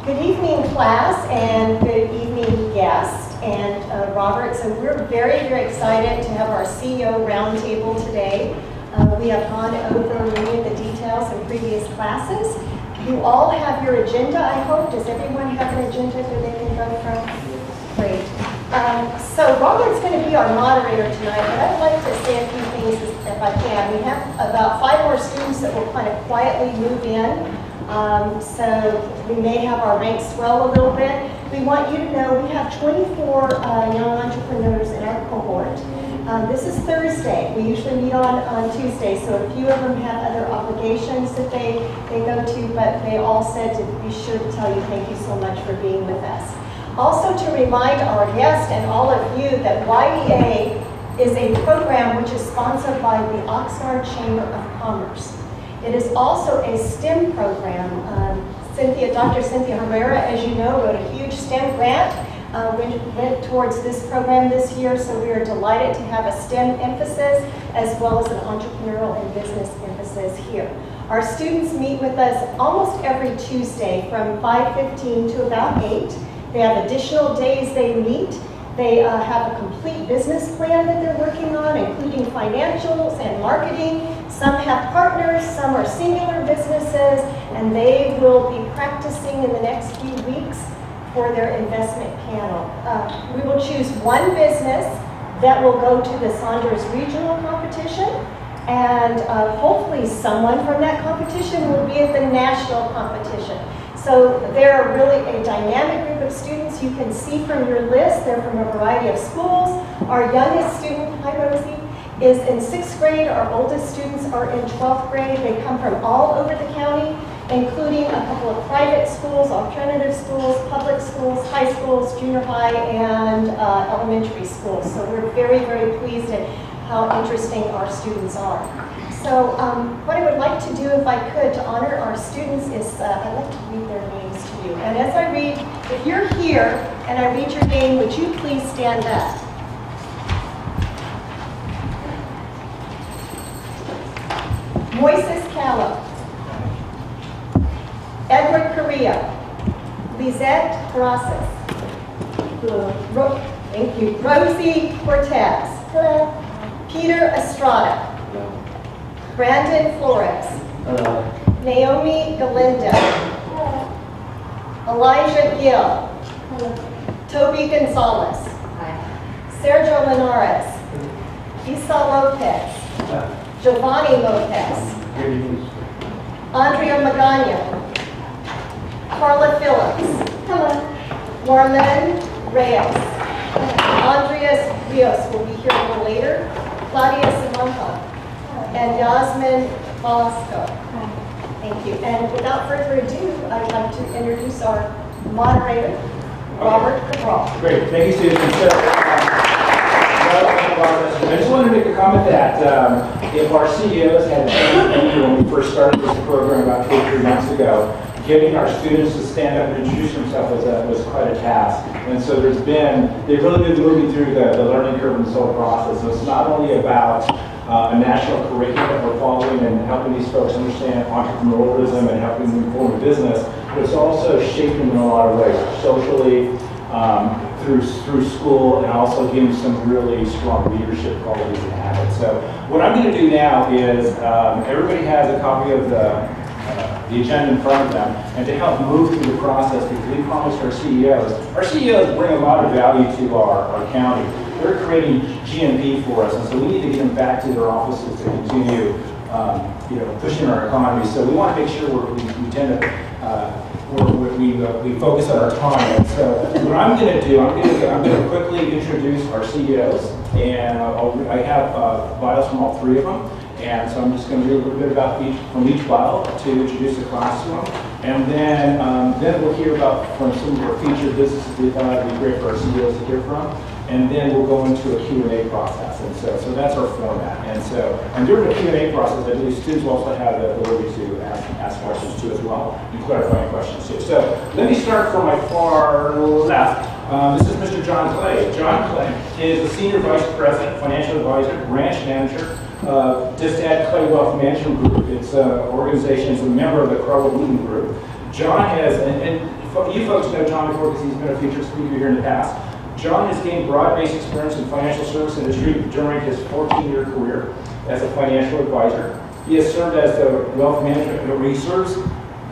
Good evening, class, and good evening, guests, and Robert. So we're very, very excited to have our CEO Roundtable today. We have gone over many of the details in previous classes. You all have your agenda, I hope. Does everyone have an agenda that they can go from? Great. So Robert's going to be our moderator tonight, but I'd like to say a few things if I can. We have about 5 more students that will kind of quietly move in. So we may have our ranks swell a little bit. We want you to know we have 24 young entrepreneurs in our cohort. This is Thursday. We usually meet on Tuesday, so a few of them have other obligations that they go to, but they all said to be sure to tell you thank you so much for being with us. Also to remind our guests and all of you that YEA is a program which is sponsored by the Oxnard Chamber of Commerce. It is also a STEM program. Dr. Cynthia Herrera, as you know, wrote a huge STEM grant, went towards this program this year, so we are delighted to have a STEM emphasis as well as an entrepreneurial and business emphasis here. Our students meet with us almost every Tuesday from 5:15 to about 8. They have additional days they meet. They have a complete business plan that they're working on, including financials and marketing. Some have partners, some are singular businesses, and they will be practicing in the next few weeks for their investment panel. We will choose one business that will go to the Saunders Regional Competition, and hopefully someone from that competition will be at the national competition. So they're really a dynamic group of students. You can see from your list, they're from a variety of schools. Our youngest student, hi Rosie, is in 6th grade. Our oldest students are in 12th grade. They come from all over the county, including a couple of private schools, alternative schools, public schools, high schools, junior high, and elementary schools. So we're very, very pleased at how interesting our students are. So what I would like to do, if I could, to honor our students is I'd like to read their names to you. And as I read, if you're here and I read your name, would you please stand up? Moises Callow, Edward Correa, Lizette Grasses, thank you, Rosie Cortez, hello, Peter Estrada, hello. Brandon Flores, hello. Naomi Galindo, hello. Elijah Gill, hello. Toby Gonzalez, hi. Sergio Linares, Isa Lopez, hello. Giovanni Lopez, Andrea Magana, Carla Phillips, hello. Marlene Reyes, Andreas Rios will be here a little later, Claudia Simonko, and Yasmin Velasco. Thank you. And without further ado, I'd like to introduce our moderator, Robert Cabral. Great, thank you, Susan. I just wanted to make a comment that if our CEOs had changed when we first started this program about 2 or 3 months ago, getting our students to stand up and introduce themselves was quite a task. And so they've really been moving through the learning curve in this whole process. So it's not only about a national curriculum that we're following and helping these folks understand entrepreneurialism and helping them form a business, but it's also shaping them in a lot of ways, socially, through school, and also giving some really strong leadership qualities and habits. So what I'm going to do now is everybody has a copy of the agenda in front of them, and to help move through the process, because we promised our CEOs bring a lot of value to our county. They're creating GMP for us, and so we need to get them back to their offices to continue pushing our economy. So we want to make sure we tend to we focus on our time. And so what I'm going to do, I'm going to quickly introduce our CEOs, and I have bios from all 3 of them. And so I'm just going to do a little bit about each bio to introduce the class to them. And then we'll hear about from some of our featured businesses we thought would be great for our CEOs to hear from. And then we'll go into a Q&A process. And so that's our format. And during the Q&A process, I believe students will also have the ability to ask questions too as well, and clarifying questions too. So let me start from my far left. This is Mr. John Clay. John Clay is the Senior Vice President, Financial Advisor, Branch Manager, just add Clay Wealth Management Group. It's an organization, it's a member of the Carl Wooten Group. John has, and you folks know John before because he's been a featured speaker here in the past. John has gained broad-based experience in the financial service industry during his 14-year career as a financial advisor. He has served as the wealth management,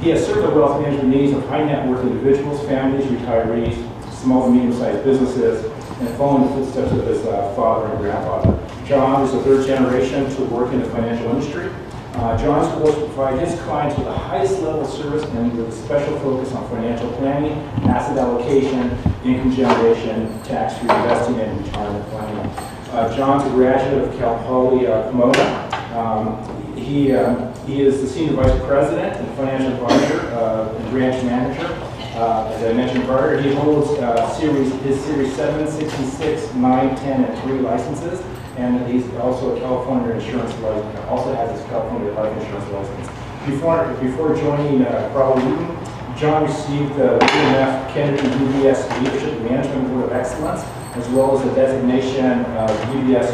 he has served the wealth management needs of high net worth individuals, families, retirees, small and medium-sized businesses, and following the footsteps of his father and grandfather. John is the third generation to work in the financial industry. John's goal is to provide his clients with the highest level of service and with a special focus on financial planning, asset allocation, income generation, tax-free investing, and retirement planning. John's a graduate of Cal Poly Pomona. He is the Senior Vice President and Financial Advisor and Branch Manager. As I mentioned prior, he holds his Series 7, 66, 9, 10, and 3 licenses. And he's also a California insurance license, also has his California life insurance license. Before joining Crowley Newton, John received the William F. Kennedy UBS Leadership Management Board of Excellence, as well as the designation of UBS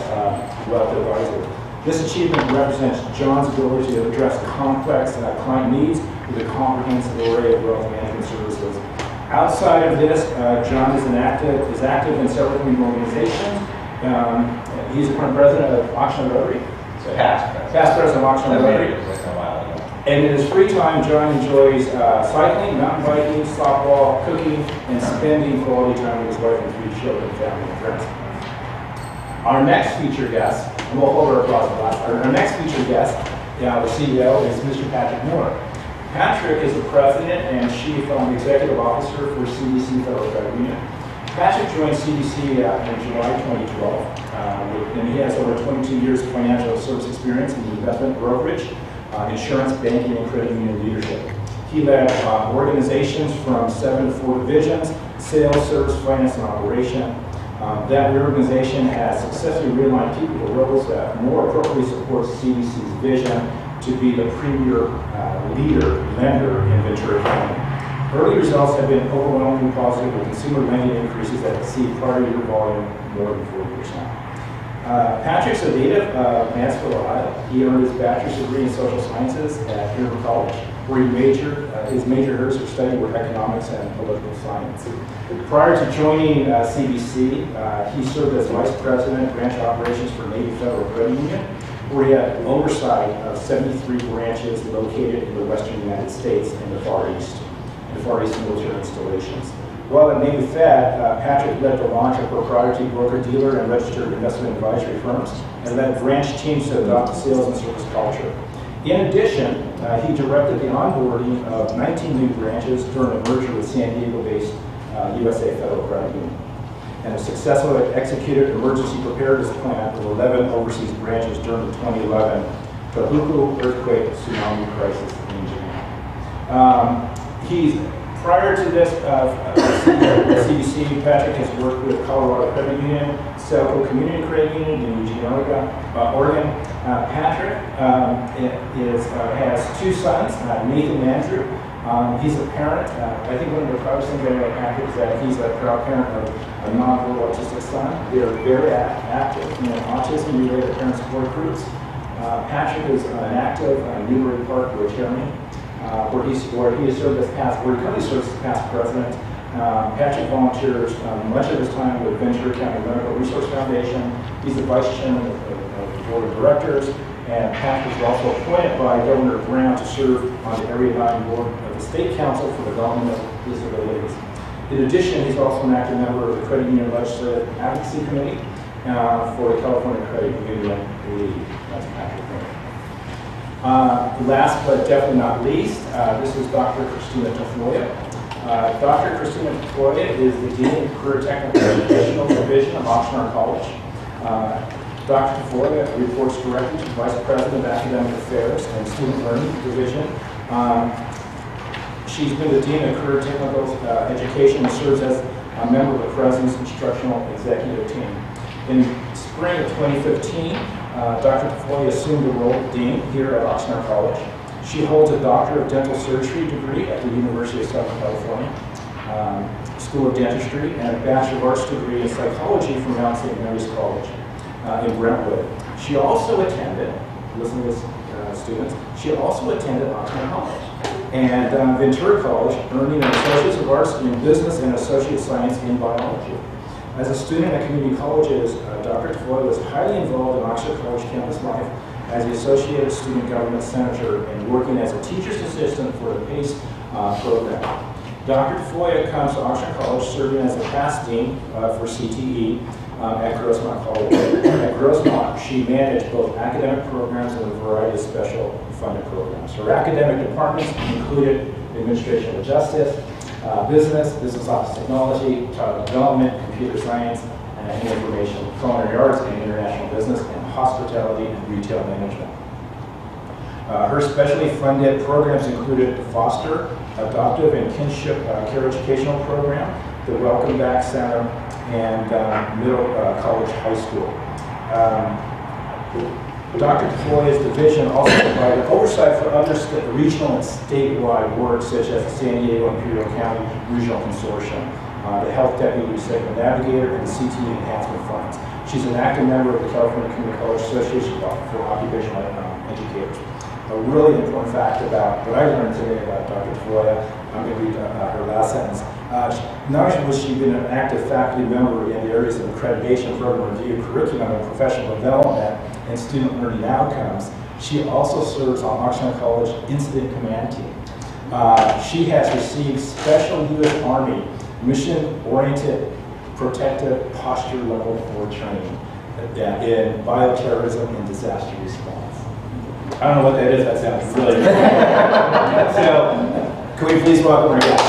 Wealth Advisor. This achievement represents John's ability to address complex client needs with a comprehensive array of wealth management services. Outside of this, John is active in several community organizations. He's the current president of Oxnard Rotary. So past President of Oxnard Rotary. And in his free time, John enjoys cycling, mountain biking, softball, cooking, and spending quality time with his wife and 3 children, family, and friends. Our next featured guest, and we'll hold our applause for that. Our next featured guest, the CEO, is Mr. Patrick Miller. Patrick is the president and chief executive officer for CDC Federal Credit Union. Patrick joined CDC in July 2012, and he has over 22 years of financial service experience in investment brokerage, insurance, banking, and credit union leadership. He led organizations from 7 to 4 divisions: sales, service, finance, and operation. That reorganization has successfully realigned people to roles that more appropriately support CDC's vision to be the premier lender in Ventura County. Early results have been overwhelmingly positive with consumer lending increases that exceed prior year volume more than 40%. Patrick's a native of Mansfield, Ohio. He earned his bachelor's degree in social sciences at Harvard College, where his major areas of study were economics and political science. Prior to joining CDC, he served as vice president, branch operations for Navy Federal Credit Union, where he had oversight of 73 branches located in the western United States and the Far East military installations. While at Navy Fed, Patrick led the launch of proprietary broker-dealer and registered investment advisory firms and led branch teams to adopt a sales and service culture. In addition, he directed the onboarding of 19 new branches during a merger with San Diego-based USA Federal Credit Union, and successfully executed an emergency preparedness plan with 11 overseas branches during the 2011 Tohoku earthquake tsunami crisis in Japan. Prior to this CDC, Patrick has worked with Colorado Credit Union, Selco Community Credit Union in Eugene, Oregon. Patrick has 2 sons, Nathan and Andrew. He's a parent. I think one of the proudest things about Patrick is that he's a proud parent of a nonverbal autistic son. They are very active in autism-related parent support groups. Patrick is an active Newbury Park Rotarian. Where he currently serves as past president. Patrick volunteers much of his time with Ventura County Medical Resource Foundation. He's the vice chairman of the board of directors, and Patrick was also appointed by Governor Brown to serve on the Area 9 board of the State Council for the Development of Disabilities. In addition, he's also an active member of the Credit Union Legislative Advocacy Committee for the California Credit Union League. That's Patrick Miller. Last but definitely not least, this is Dr. Christina Tafoya. Dr. Christina Tafoya is the Dean of Career Technical Educational Division of Oxnard College. Dr. Tafoya reports directly to the Vice President of Academic Affairs and Student Learning Division. She's been the Dean of Career Technical Education and serves as a member of the President's Instructional Executive Team. In spring of 2015, Dr. Tafoya assumed the role of Dean here at Oxnard College. She holds a Doctor of Dental Surgery degree at the University of Southern California School of Dentistry and a Bachelor of Arts degree in Psychology from Mount St. Mary's College in Brentwood. She also attended, listen to this students, she also attended Oxnard College. and Ventura College, earning an Associates of Arts in Business and Associate Science in Biology. As a student at community colleges, Dr. Tafoya was highly involved in Oxford College campus life as the Associated Student Government Senator and working as a teacher's assistant for the PACE program. Dr. Tafoya comes to Oxford College serving as the past dean for CTE at Grossmont College. At Grossmont, she managed both academic programs and a variety of special funded programs. Her academic departments included Administration of Justice, Business Office Technology, Child Development, Computer Science, and Information, Culinary Arts, and International Business, and Hospitality and Retail Management. Her specially funded programs included the Foster, Adoptive, and Kinship Care Educational Program, the Welcome Back Center, and Middle College High School. Dr. Tafoya's division also provided oversight for other regional and statewide work, such as the San Diego Imperial County Regional Consortium, the Health Deputy Segment Navigator, and the CTE Enhancement Funds. She's an active member of the California Community College Association for Occupational Educators. A really important fact about what I learned today about Dr. Tafoya, I'm going to read her last sentence. Not only was she been an active faculty member in the areas of accreditation, program review, curriculum, and professional development, and student learning outcomes, she also serves on Oxnard College Incident Command Team. She has received Special U.S. Army Mission-Oriented Protective Posture Level 4 training in bioterrorism and disaster response. I don't know what that is, that sounds really good. So, can we please welcome our guest?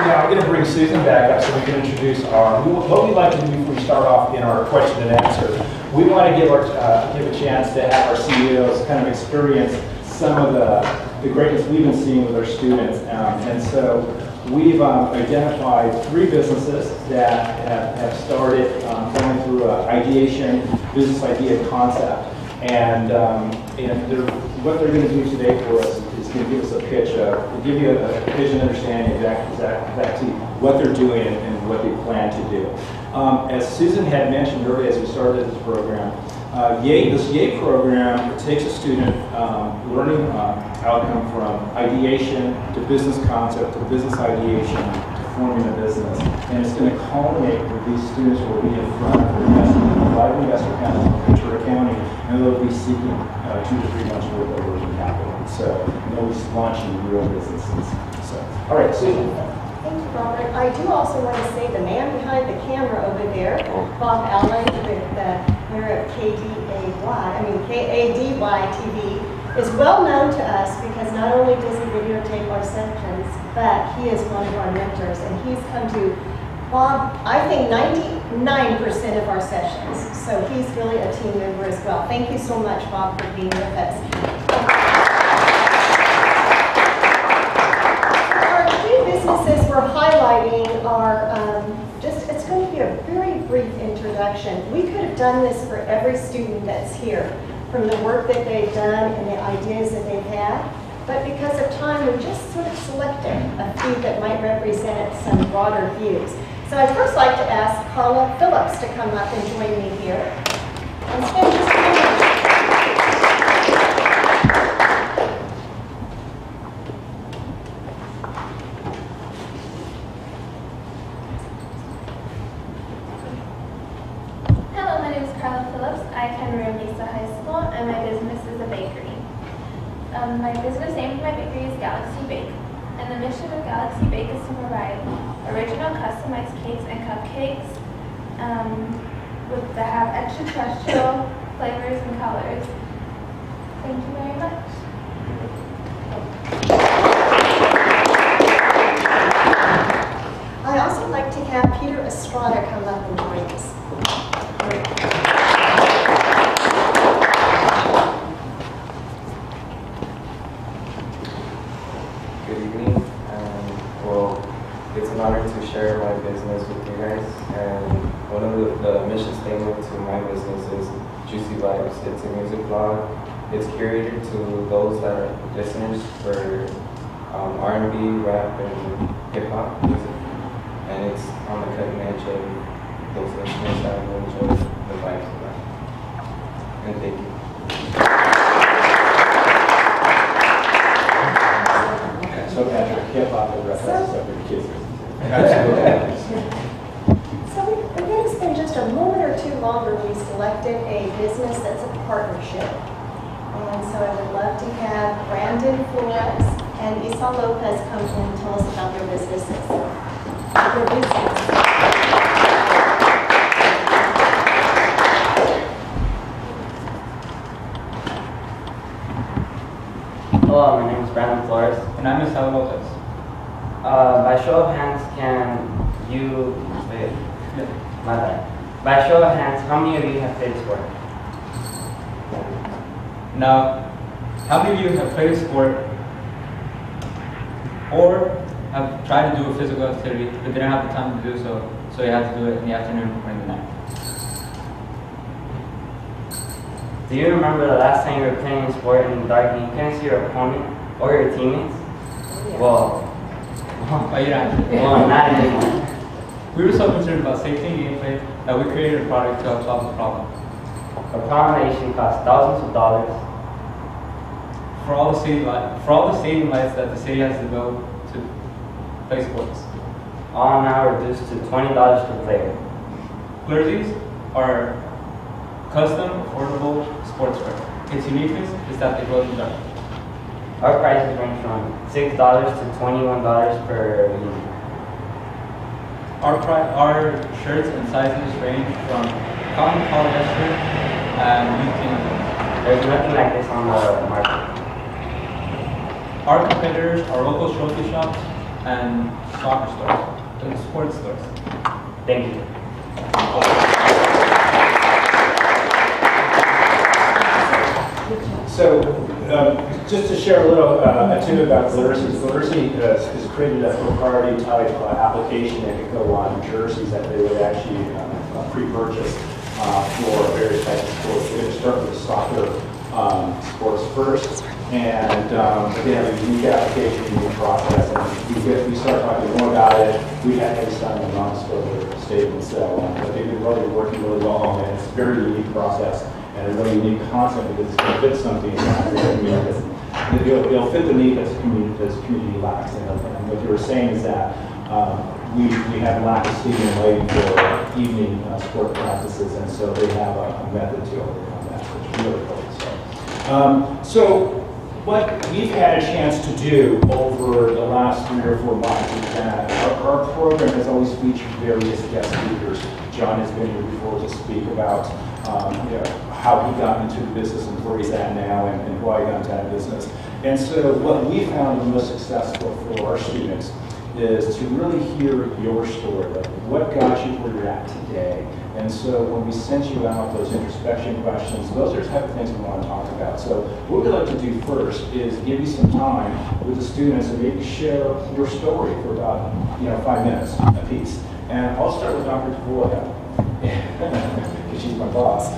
I'm going to bring Susan back up so we can introduce what we'd like to do before we start off in our question and answer. We want to give a chance to have our CEOs kind of experience some of the greatness we've been seeing with our students. And so we've identified 3 businesses that have started going through ideation, business idea concept. And what they're going to do today for us is going to give us a pitch, give you a vision understanding exactly what they're doing and what they plan to do. As Susan had mentioned earlier as we started this program, this YEA program takes a student learning outcome from ideation to business concept to business ideation to forming a business. And it's going to culminate with these students who will be in front of the 5 investor panels in Ventura County, and they'll be seeking 2 to 3 months worth of working capital. So they'll be launching real businesses. So, all right, Susan. Thank you, Robert. I do also want to say the man behind the camera over there, Bob Allen, with the mayor of KADY TV, is well known to us because not only does he videotape our sessions, but he is one of our mentors, and he's come to, Bob, I think 99% of our sessions. So he's really a team member as well. Thank you so much, Bob, for being with us. Businesses we're highlighting are it's going to be a very brief introduction. We could have done this for every student that's here, from the work that they've done and the ideas that they've had, but because of time, we just sort of selected a few that might represent some broader views. So I'd first like to ask Carla Phillips to come up and join me here. And spend just a minute. My business name for my bakery is Galaxy Bake, and the mission of Galaxy Bake is to provide original customized cakes and cupcakes that have extraterrestrial flavors and colors. Thank you very much. I'd also like to have Peter Estrada come up and join us. It's an honor to share my business with you guys, and one of the mission statements to my business is Juicy Vibes. It's a music blog. It's curated to those that are listeners for R&B, rap, and hip-hop music, and it's on the cutting edge of those listeners that will enjoy the vibes of that. And thank you. longer. We selected a business that's a partnership. And so I would love to have Brandon Flores and Isa Lopez come in and tell us about their businesses. Their business. Hello, my name is Brandon Flores. And I'm Isa Lopez. By show of hands, my bad. By show of hands, how many of you have played sport? Now, how many of you have played a sport or have tried to do a physical activity but didn't have the time to do so, so you had to do it in the afternoon or in the night? Do you remember the last time you were playing a sport in the dark and you couldn't see your opponent or your teammates? Well, Oh, you don't. not anymore. We were so concerned about safety and gameplay that we created a product to help solve the problem. A problem that usually costs thousands of dollars. For all the stadium lights that the city has to go to play sports. All now reduced to $20 per player. Jerseys are custom, affordable sportswear. Its uniqueness is that they glow in the dark. Our prices range from $6 to $21 per unit. Our shirts and sizes range from cotton polyester and UPN. There's nothing like this on the market. Our competitors are local trophy shops and soccer stores, and sports stores. Thank you. So, just to share a little tidbit about Glittersy. Glittersy has created a proprietary type application that could go on jerseys that they would actually pre-purchase for various types of sports. We're going to start with the soccer sports first, and they have a unique application, unique process, and we start talking more about it. We had to sign a non-disclosure statement, so but they've been really working really well on it. It's a very unique process. And a really unique concept because it's going to fit something in the community. It'll fit the need that the community lacks. And what you were saying is that we have a lack of stadium lighting for evening sport practices, and so they have a method to overcome that, which is really cool. So what we've had a chance to do over the last 3 or 4 months is that our program has always featured various guest speakers. John has been here before to speak about how he got into the business and where he's at now and why he got into that business. And so what we found the most successful for our students is to really hear your story, like what got you where you're at today. And so when we sent you out those introspection questions, those are the type of things we want to talk about. So what we'd like to do first is give you some time with the students and maybe share your story for about 5 minutes a piece. And I'll start with Dr. Tavoya. Because she's my boss.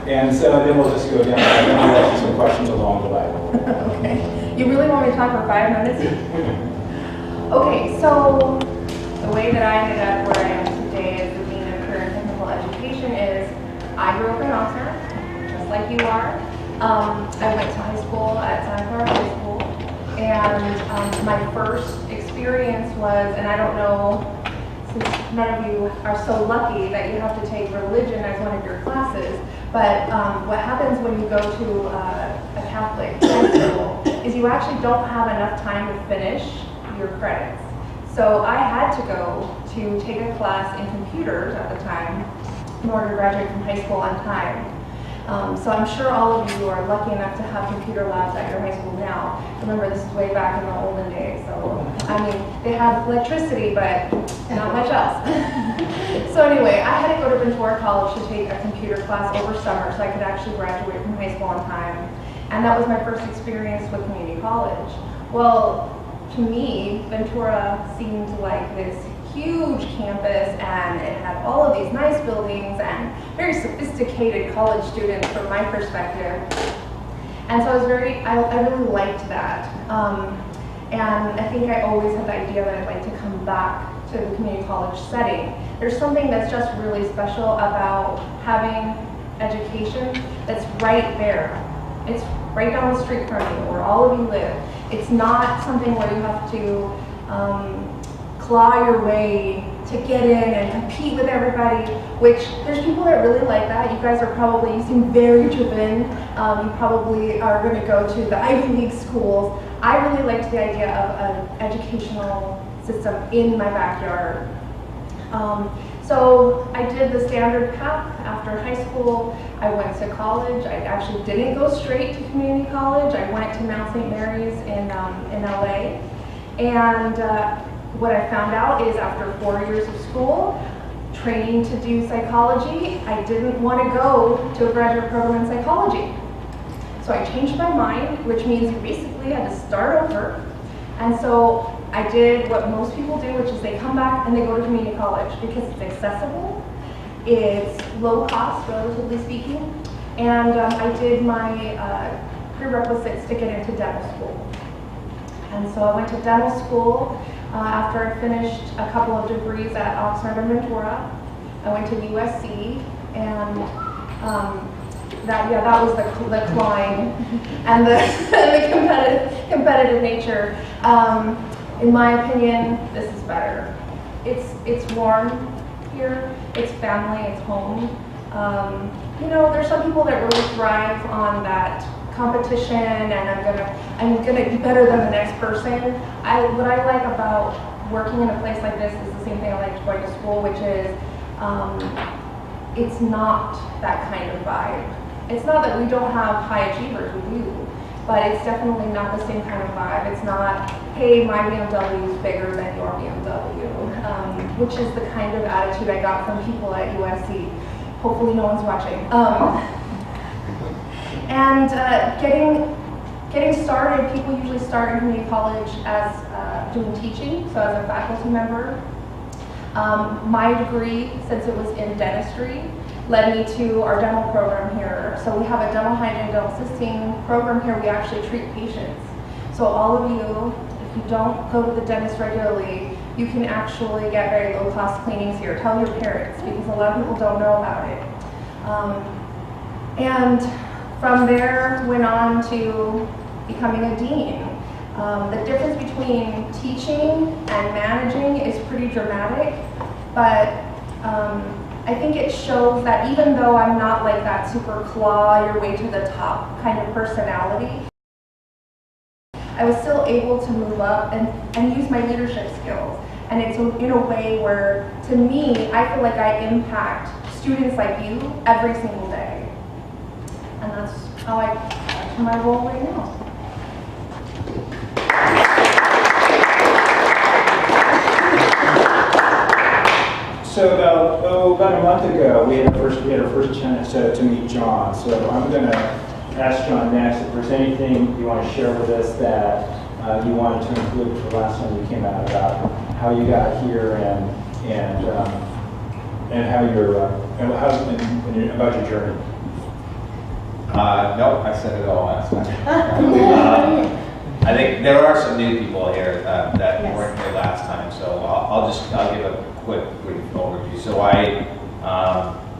And so then we'll just go down and I'll ask you some questions along the way. Okay. You really want me to talk for 5 minutes? Okay, so the way that I ended up where I am today as the Dean of Career and Technical Education is I grew up in Oxnard, just like you are. I went to high school at Santa Clara High School, and my first experience was, and I don't know, since none of you are so lucky that you have to take religion as one of your classes, but what happens when you go to a Catholic high school is you actually don't have enough time to finish your credits. So I had to go to take a class in computers at the time in order to graduate from high school on time. So I'm sure all of you are lucky enough to have computer labs at your high school now. Remember, this is way back in the olden days. So, I mean, they have electricity, but not much else. So anyway, I had to go to Ventura College to take a computer class over summer so I could actually graduate from high school on time. And that was my first experience with community college. Well, to me, Ventura seemed like this huge campus, and it had all of these nice buildings and very sophisticated college students from my perspective. And so I really liked that. And I think I always had the idea that I'd like to come back to the community college setting. There's something that's just really special about having education that's right there. It's right down the street from you, where all of you live. It's not something where you have to claw your way to get in and compete with everybody, which there's people that really like that. You guys are probably, you seem very driven. You probably are going to go to the Ivy League schools. I really liked the idea of an educational system in my backyard. So I did the standard path. After high school, I went to college. I actually didn't go straight to community college. I went to Mount St. Mary's in LA. And what I found out is after 4 years of school, training to do psychology, I didn't want to go to a graduate program in psychology. So I changed my mind, which means basically I had to start over. And so I did what most people do, which is they come back and they go to community college because it's accessible, it's low cost, relatively speaking, and I did my prerequisites to get into dental school. And so I went to dental school after I finished a couple of degrees at Oxnard and Ventura. I went to USC, and that was the climb and the competitive nature. In my opinion, this is better. It's warm here. It's family. It's home. You know, there's some people that really thrive on that competition, and I'm gonna be better than the next person. What I like about working in a place like this is the same thing I like going to school, which is it's not that kind of vibe. It's not that we don't have high achievers, we do, but it's definitely not the same kind of vibe. It's not, hey, my BMW is bigger than your BMW, which is the kind of attitude I got from people at USC. Hopefully no one's watching. And getting started, people usually start in community college as doing teaching, so as a faculty member. My degree, since it was in dentistry, led me to our dental program here. So we have a dental hygiene, dental assisting program here. We actually treat patients. So all of you, if you don't go to the dentist regularly, you can actually get very low cost cleanings here. Tell your parents, because a lot of people don't know about it. And from there, went on to becoming a dean. The difference between teaching and managing is pretty dramatic, but I think it shows that even though I'm not like that super claw your way to the top kind of personality, I was still able to move up and use my leadership skills. And it's in a way where, to me, I feel like I impact students like you every single day. And that's how that's my role right now. So about a month ago, we had our first chance to meet John. So I'm going to ask John next if there's anything you want to share with us that you wanted to include for the last time you came out about how you got here and how about your journey. No, I said it all last time. I think there are some new people here that weren't here last time, so I'll give a quick brief overview. So I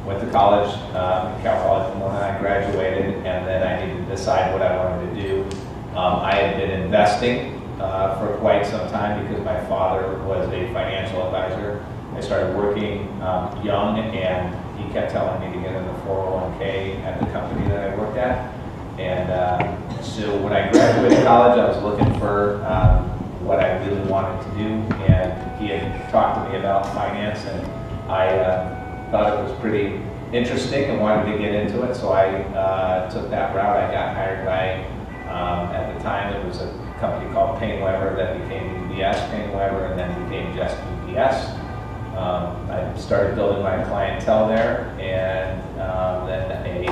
went to college, Cal College Pomona. I graduated, and then I needed to decide what I wanted to do. I had been investing for quite some time because my father was a financial advisor. I started working young, and he kept telling me to get in the 401k at the company that I worked at. And so when I graduated college, I was looking for what I really wanted to do, and he had talked to me about finance, and I thought it was pretty interesting and wanted to get into it, so I took that route. I got hired by, at the time, it was a company called Payne Weber that became UBS Payne Weber, and then became just UBS. I started building my clientele there, and then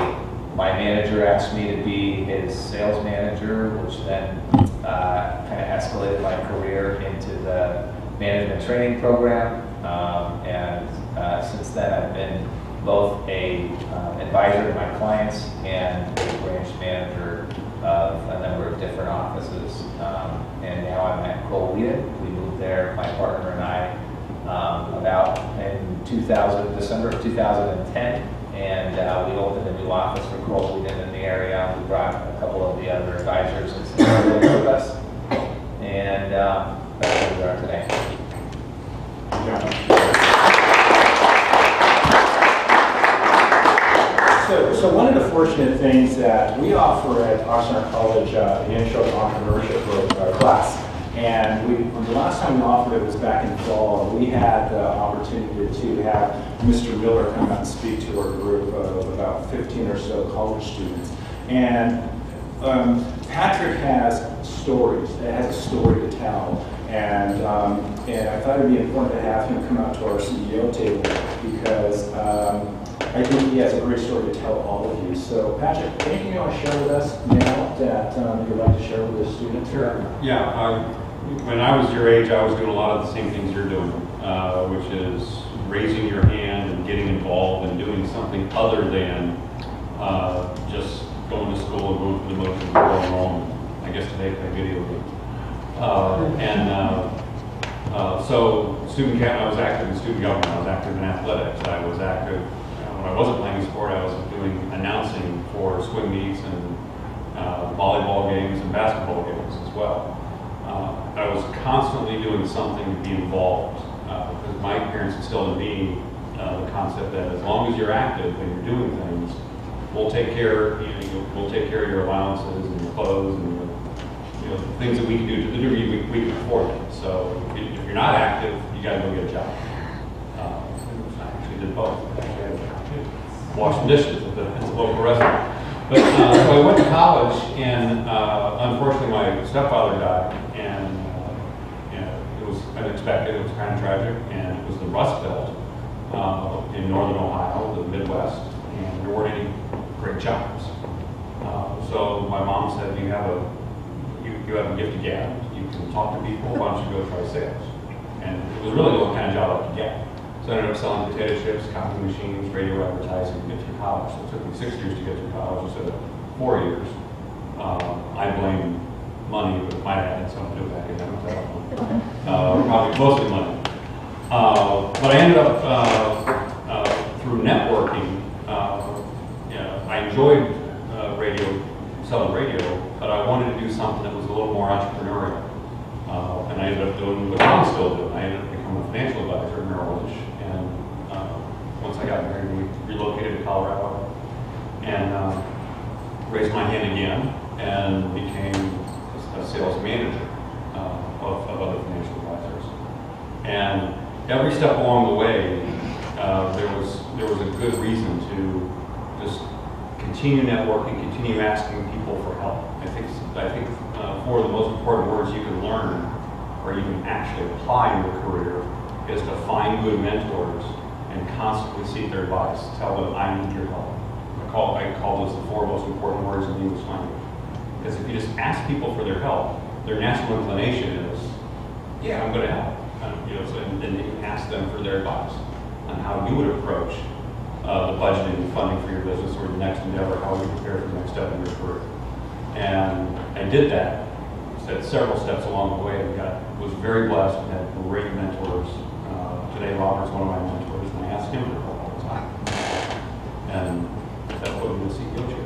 my manager asked me to be his sales manager, which then kind of escalated my career into the management training program. And since then, I've been both a advisor to my clients and a branch manager of a number of different offices. And now I'm at Cole Wheaton. We moved there, my partner and I, about in December of 2010. And we opened a new office for Cole Wheaton in the area. We brought a couple of the other advisors and some with us. And that's where we are today. Yeah. fortunate things that we offer at Oxnard College an intro to entrepreneurship class. And the last time we offered it was back in fall, and we had the opportunity to have Mr. Miller come out and speak to our group of about 15 or so college students. And Patrick has stories, has a story to tell. And I thought it'd be important to have him come out to our CEO table because I think he has a great story to tell all of you. So Patrick, anything you want to share with us now that you'd like to share with the students? Sure. Yeah, when I was your age, I was doing a lot of the same things you're doing, which is raising your hand and getting involved and doing something other than just going to school and going through the motions and going home. I guess today play video games. So I was active in student government. I was active in athletics. I was active when I wasn't playing sport. I was doing announcing for swim meets and volleyball games and basketball games as well. I was constantly doing something to be involved because my parents instilled in me the concept that as long as you're active and you're doing things, we'll take care. We'll take care of your allowances and your clothes and the things that we can do to the degree we can afford it. So if you're not active, you got to go get a job. I actually did both. Washed dishes at the local restaurant. But so I went to college, and unfortunately, my stepfather died, and it was unexpected. It was kind of tragic, and it was the Rust Belt in northern Ohio, the Midwest, and there weren't any great jobs. So my mom said, "You have a gift of gab. You can talk to people. Why don't you go try sales?" And it was really the kind of job I could get. So I ended up selling potato chips, copy machines, radio advertising to get through college. So it took me 6 years to get through college instead of 4 years. I blame money, but it might have had something to do with academics. I don't know. Probably mostly money. But I ended up through networking. I enjoyed selling radio, but I wanted to do something that was a little more entrepreneurial. And I ended up doing what I'm still doing. I ended up becoming a financial advisor at Merrill Lynch. And once I got married, we relocated to Colorado and raised my hand again and became a sales manager of other financial advisors. And every step along the way, there was a good reason to just continue networking, continue asking people for help. I think four of the most important words you can learn or you can actually apply in your career is to find good mentors and constantly seek their advice. Tell them, I need your help. I call those the four most important words in the English language. Because if you just ask people for their help, their natural inclination is, yeah, I'm going to help. And then you can ask them for their advice on how you would approach the budgeting and funding for your business or the next endeavor, how you prepare for the next step in your career. And I did that at several steps along the way. Was very blessed and had great mentors. Today, Robert's one of my mentors, and I ask him for help all the time. And that put me in the CEO chair.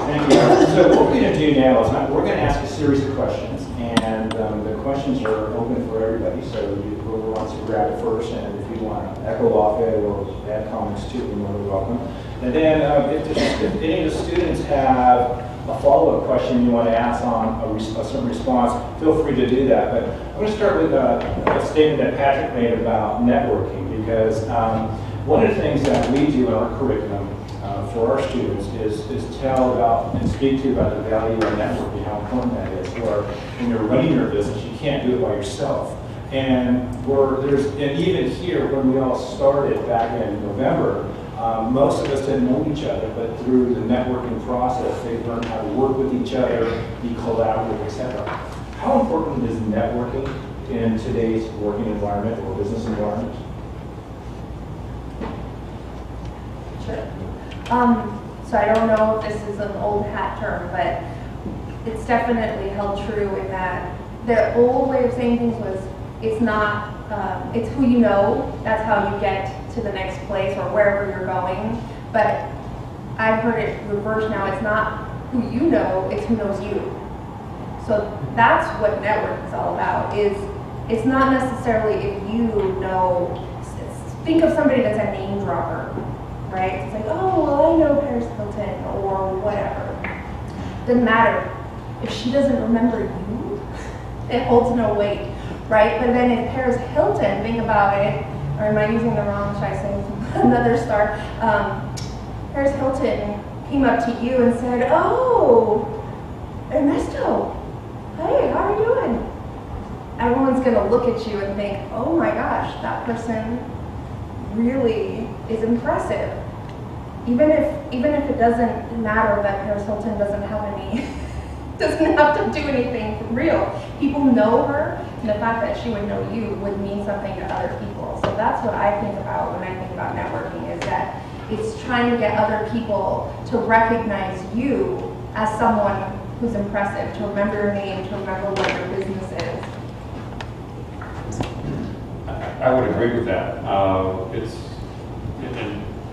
Thank you. So what we're going to do now is we're going to ask a series of questions, and the questions are open for everybody. So whoever wants to grab it first, and if you want to echo off it or add comments too, you're more than welcome. And then if any of the students have a follow-up question you want to ask on a certain response, feel free to do that. But I'm going to start with a statement that Patrick made about networking, because one of the things that we do in our curriculum for our students is tell about and speak to about the value of networking, how important that is. Or when you're running your business, you can't do it by yourself. And even here, when we all started back in November, most of us didn't know each other, but through the networking process, they learned how to work with each other, be collaborative, etc. How important is networking in today's working environment or business environment? Sure. So I don't know if this is an old hat term, but it's definitely held true in that the old way of saying things was, it's not, it's who you know, that's how you get to the next place or wherever you're going. But I've heard it reversed now, it's not who you know, it's who knows you. So that's what network is all about, is It's not necessarily if you know, think of somebody that's a name dropper, right? It's like, oh, well, I know Paris Hilton or whatever. Doesn't matter. If she doesn't remember you, it holds no weight, right? But then if Paris Hilton, think about it, or am I using the wrong, should I say another star? Paris Hilton came up to you and said, oh, Ernesto, hey, how are you doing? Everyone's gonna look at you and think, oh my gosh, that person really is impressive. Even if it doesn't matter that Paris Hilton doesn't have to do anything for real. People know her, and the fact that she would know you would mean something to other people. So that's what I think about when I think about networking, is that it's trying to get other people to recognize you as someone who's impressive, to remember your name, to remember what your business is. I would agree with that.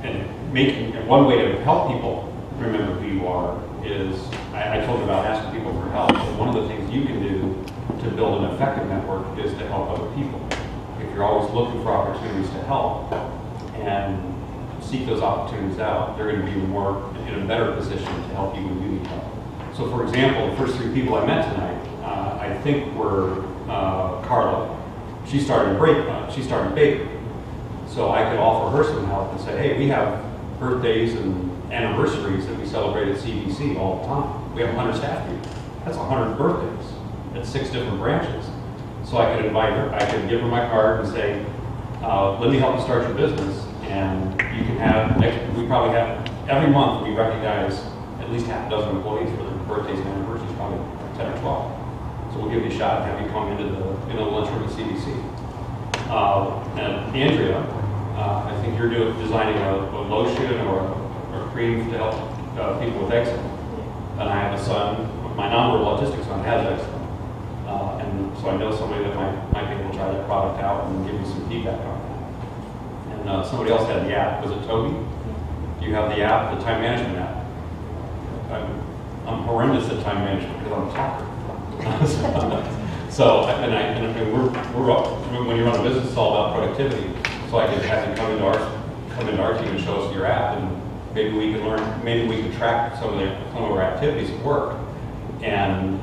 And one way to help people remember who you are is, I told you about asking people for help. So one of the things you can do to build an effective network is to help other people. If you're always looking for opportunities to help and seek those opportunities out, they're going to be in a better position to help you when you need help. So for example, the first 3 people I met tonight, I think were Carla. She started bakery. So I could offer her some help and say, hey, we have birthdays and anniversaries that we celebrate at CBC all the time. We have 100 staff here. That's 100 birthdays at 6 different branches. So I could invite her, I could give her my card and say, let me help you start your business. And you can have, we probably have, every month we recognize at least half a dozen employees for their birthdays and anniversaries, probably 10 or 12. So we'll give you a shot and have you come into the lunchroom at CBC. And Andrea, I think you're designing a lotion or a cream to help people with eczema. And I have a son, my non-verbal autistic son has eczema. And so I know somebody that might be able to try that product out and give you some feedback on that. And somebody else had the app. Was it Toby? Do you have the app, the time management app? I'm horrendous at time management because I'm a talker. So, when you run a business, it's all about productivity. So I could have you come into our team and show us your app, and maybe we could track some of our activities at work and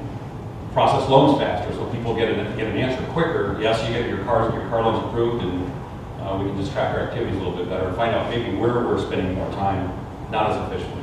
process loans faster, so people get an answer quicker. Yes, you get your car loans approved, and we can just track our activities a little bit better and find out maybe where we're spending more time, not as efficiently.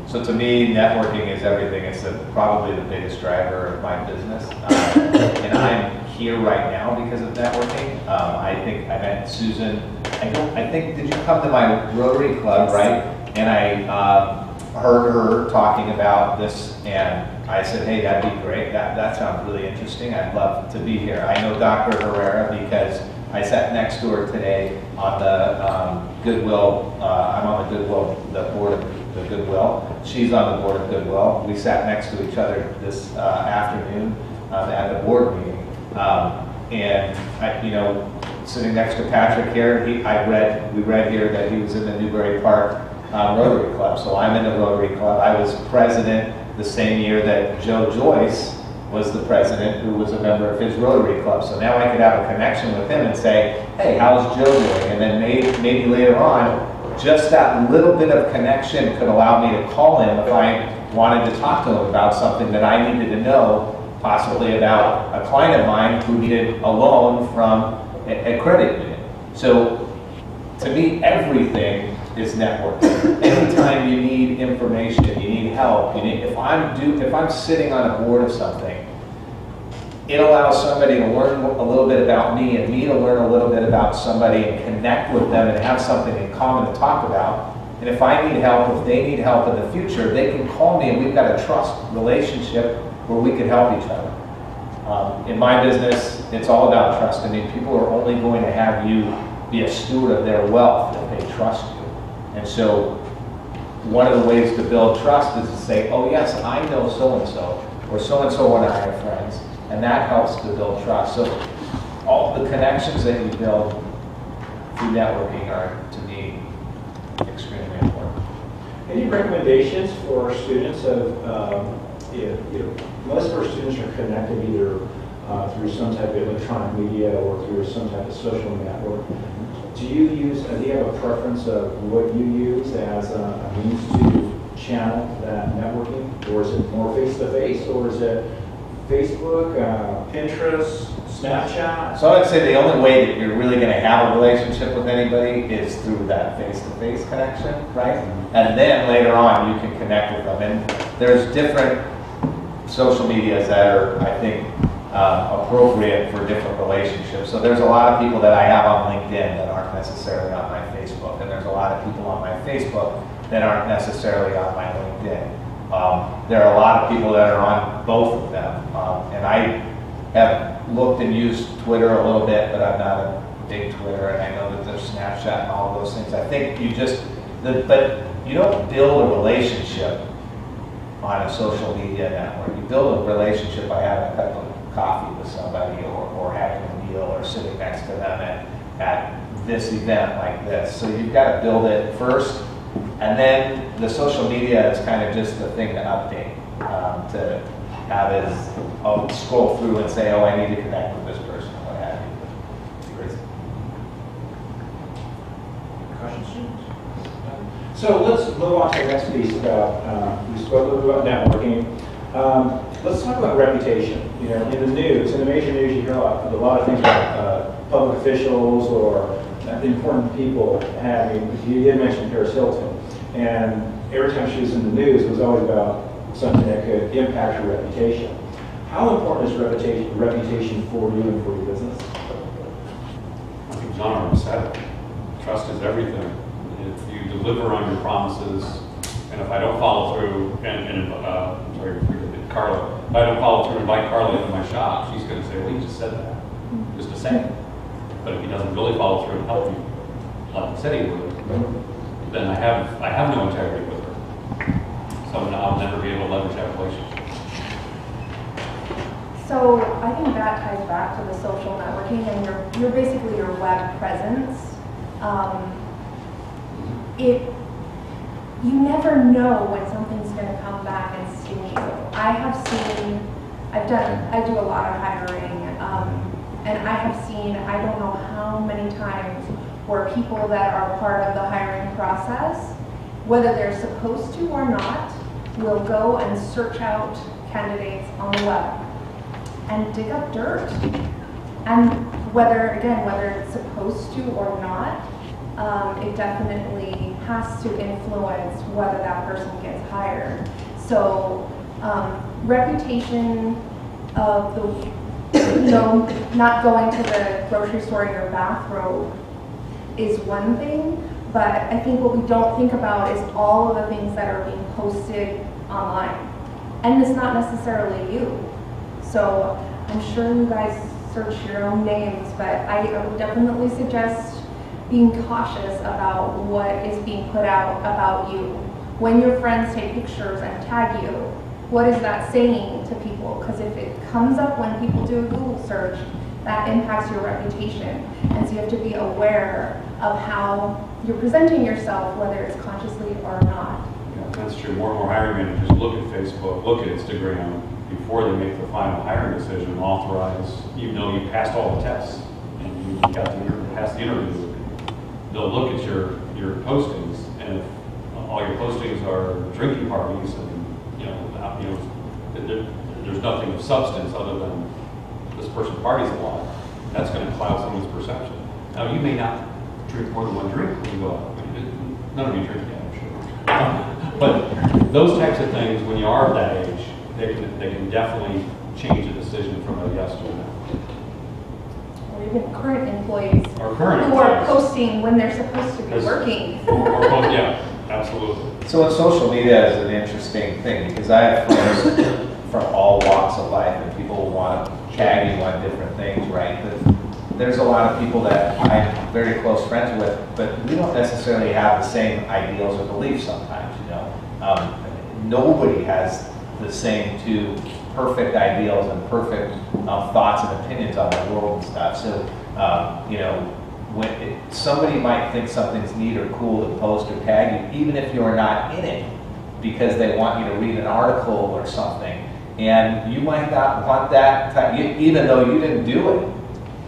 So to me, networking is everything. It's probably the biggest driver of my business. And I'm here right now because of networking. I think I met Susan. I think, did you come to my Rotary Club, right? And I heard her talking about this, and I said, hey, that'd be great. That sounds really interesting. I'd love to be here. I know Dr. Herrera because I sat next to her today on the Goodwill. I'm on the Goodwill, the board of the Goodwill. She's on the board of Goodwill. We sat next to each other this afternoon at the board meeting. And sitting next to Patrick here, we read here that he was in the Newbury Park Rotary Club. So I'm in the Rotary Club. I was president the same year that Joe Joyce was the president, who was a member of his Rotary Club. So now I could have a connection with him and say, hey, how's Joe doing? And then maybe later on, just that little bit of connection could allow me to call him if I wanted to talk to him about something that I needed to know, possibly about a client of mine who needed a loan from a credit union. So to me, everything is networking. Anytime you need information, you need help, if I'm sitting on a board of something, it allows somebody to learn a little bit about me and me to learn a little bit about somebody and connect with them and have something in common to talk about. And if I need help, if they need help in the future, they can call me and we've got a trust relationship where we can help each other. In my business, it's all about trust. I mean, people are only going to have you be a steward of their wealth if they trust you. And so one of the ways to build trust is to say, oh yes, I know so-and-so, or so-and-so and I are friends. And that helps to build trust. So all the connections that you build through networking are, to me, extremely important. Any recommendations for students of, most of our students are connected either through some type of electronic media or through some type of social network. Do you have a preference of what you use as a means to channel that networking? Or is it more face-to-face, or is it Facebook, Pinterest, Snapchat? So I would say the only way that you're really going to have a relationship with anybody is through that face-to-face connection, right? And then later on, you can connect with them. And there's different social medias that are, I think, appropriate for different relationships. So there's a lot of people that I have on LinkedIn that aren't necessarily on my Facebook, and there's a lot of people on my Facebook that aren't necessarily on my LinkedIn. There are a lot of people that are on both of them, and I have looked and used Twitter a little bit, but I'm not a big Twitter, and I know that there's Snapchat and all of those things. I think but you don't build a relationship on a social media network. You build a relationship by having a cup of coffee with somebody, or having a meal, or sitting next to them at this event like this. So you've got to build it first, and then the social media is kind of just the thing to update, to have is scroll through and say, oh, I need to connect with this person, what have you. Questions? So let's move on to the next piece about, we spoke a little bit about networking. Let's talk about reputation. You know, in the news, in the major news, you hear a lot of things about public officials or important people having, you did mention Paris Hilton, and every time she was in the news, it was always about something that could impact your reputation. How important is reputation for you and for your business? I think John already said it. Trust is everything. If you deliver on your promises, and if I don't follow through, Carla, if I don't follow through and invite Carla into my shop, she's going to say, well, you just said that, just to say it. But if he doesn't really follow through and help you, like he said he would, then I have no integrity with her. So I'll never be able to leverage that relationship. So I think that ties back to the social networking and your basically your web presence. You never know when something's going to come back and sting you. I do a lot of hiring, and I have seen, I don't know how many times where people that are part of the hiring process, whether they're supposed to or not, will go and search out candidates on the web and dig up dirt. And whether it's supposed to or not, it definitely has to influence whether that person gets hired. So reputation of not going to the grocery store in your bathrobe is one thing, but I think what we don't think about is all of the things that are being posted online. And it's not necessarily you. So I'm sure you guys search your own names, but I would definitely suggest being cautious about what is being put out about you. When your friends take pictures and tag you, what is that saying to people? Because if it comes up when people do a Google search, that impacts your reputation. And so you have to be aware of how you're presenting yourself, whether it's consciously or not. Yeah, that's true. More and more hiring managers look at Facebook, look at Instagram before they make the final hiring decision, authorize, even though you passed all the tests and you got to pass the interview. They'll look at your postings, and if all your postings are drinking parties and there's nothing of substance other than this person parties a lot, that's going to cloud someone's perception. Now, you may not drink more than one drink when you go out. None of you drink yet, I'm sure. But those types of things, when you are of that age, they can definitely change a decision from a yes to a no. Or even current employees Who are posting when they're supposed to be working. Yeah, absolutely. So social media is an interesting thing because I have friends from all walks of life, and people want to tag you on different things, right? But there's a lot of people that I'm very close friends with, but we don't necessarily have the same ideals or beliefs sometimes, you know. Nobody has the same two perfect ideals and perfect thoughts and opinions on the world and stuff. So, when somebody might think something's neat or cool to post or tag you, even if you're not in it, because they want you to read an article or something, And you might not want that, even though you didn't do it,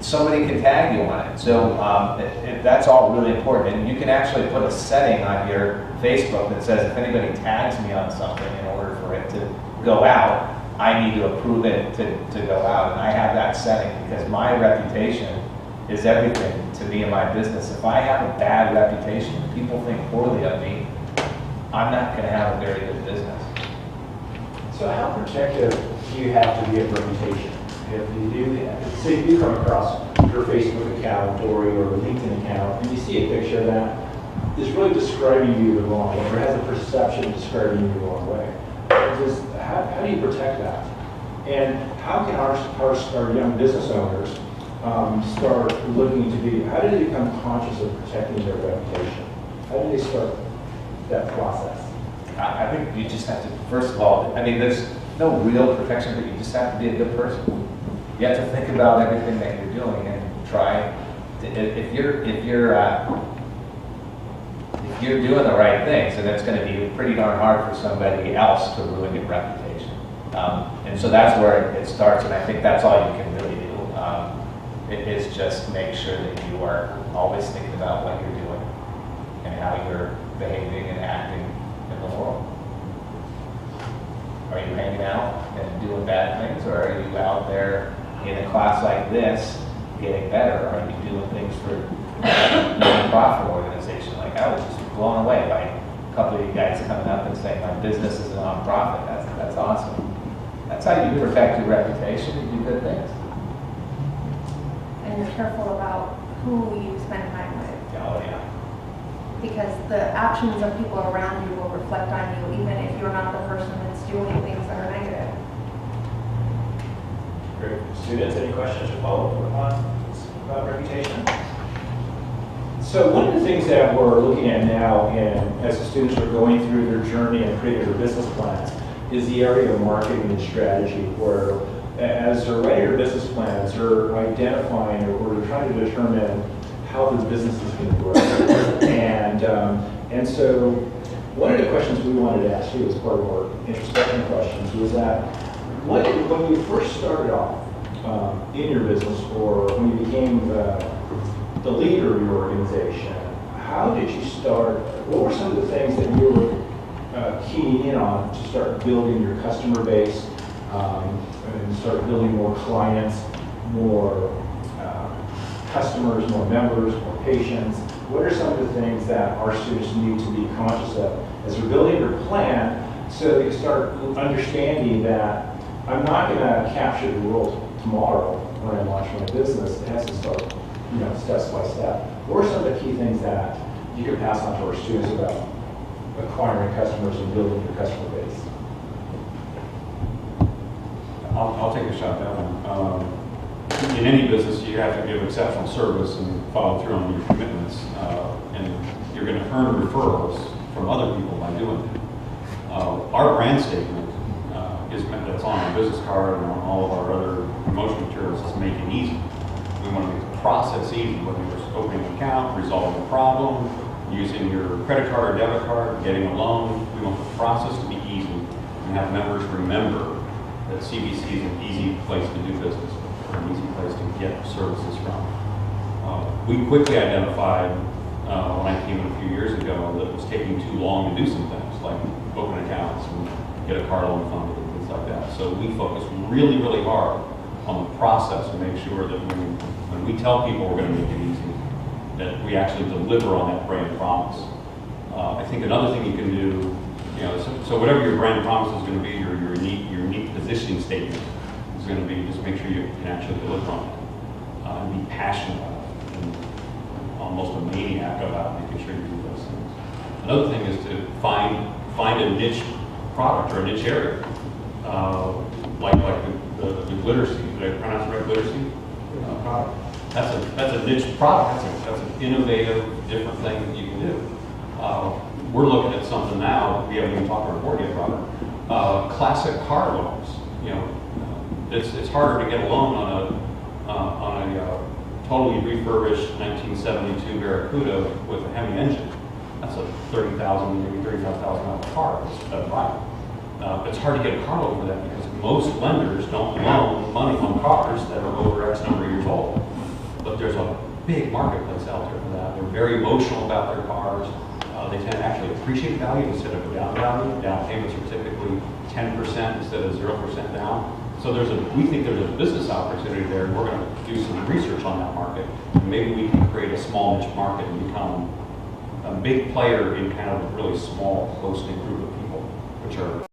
somebody can tag you on it. So that's all really important. And you can actually put a setting on your Facebook that says if anybody tags me on something in order for it to go out, I need to approve it to go out. And I have that setting because my reputation is everything to me and my business. If I have a bad reputation, people think poorly of me, I'm not going to have a very good business. So how protective do you have to be of reputation? If you do, say if you come across your Facebook account or your LinkedIn account and you see a picture that is really describing you the wrong way or has a perception of describing you the wrong way, how do you protect that? And how can our young business owners start looking to be, how do they become conscious of protecting their reputation? How do they start that process? I think you just have to, first of all, I mean, there's no real protection, but you just have to be a good person. You have to think about everything that you're doing and try to, if you're doing the right things, then it's going to be pretty darn hard for somebody else to ruin your reputation. And so that's where it starts, and I think that's all you can really do. It is just make sure that you are always thinking about what you're doing and how you're behaving and acting in the world. Are you hanging out and doing bad things, or are you out there in a class like this getting better? Are you doing things for a non-profit organization? Like I was just blown away by a couple of you guys coming up and saying my business is a non-profit. That's awesome. That's how you protect your reputation and do good things. And you're careful about who you spend time with. Oh yeah. Because the actions of people around you will reflect on you, even if you're not the person that's doing things that are negative. Great. Students, any questions or follow-up on about reputation? So one of the things that we're looking at now, and as the students are going through their journey and creating their business plans, is the area of marketing and strategy, where as they're writing their business plans, they're identifying or they're trying to determine how the business is going to grow. And so one of the questions we wanted to ask you as part of our introspection questions was that when you first started off in your business, or when you became the leader of your organization, how did you start? What were some of the things that you were keying in on to start building your customer base and start building more clients, more customers, more members, more patients? What are some of the things that our students need to be conscious of as they're building their plan, so they can start understanding that I'm not going to capture the world tomorrow when I launch my business. It has to start, steps by step. What are some of the key things that you can pass on to our students about acquiring customers and building your customer base? I'll take a shot at that one. In any business, you have to give exceptional service and follow through on your commitments, and you're going to earn referrals from other people by doing it. Our brand statement that's on our business card and on all of our other promotion materials is make it easy. We want to make the process easy, whether you're opening an account, resolving a problem, using your credit card or debit card, getting a loan. We want the process to be easy and have members remember that CBC is an easy place to do business, an easy place to get services from. We quickly identified when I came in a few years ago that it was taking too long to do some things, like open accounts and get a car loan funded and things like that. So we focused really, really hard on the process to make sure that when we tell people we're going to make it easy, that we actually deliver on that brand promise. I think another thing you can do, so whatever your brand promise is going to be, your unique positioning statement is going to be, just make sure you can actually deliver on it and be passionate about it, and almost a maniac about making sure you do those things. Another thing is to find a niche product or a niche area, like the glitter seed. Did I pronounce it right? Glitter seed product. That's a niche product. That's an innovative, different thing that you can do. We're looking at something now. We haven't even talked to our board yet about it. Classic car loans. It's harder to get a loan on a totally refurbished 1972 Barracuda with a Hemi engine. That's a $30,000, maybe $35,000 car. That's right. It's hard to get a car loan for that because most lenders don't loan money on cars that are over X number of years old. But there's a big marketplace out there for that. They're very emotional about their cars. They tend to actually appreciate value instead of down value. Down payments are typically 10% instead of 0% down. So we think there's a business opportunity there, and we're going to do some research on that market. And maybe we can create a small niche market and become a big player in kind of a really small, close-knit group of people, which are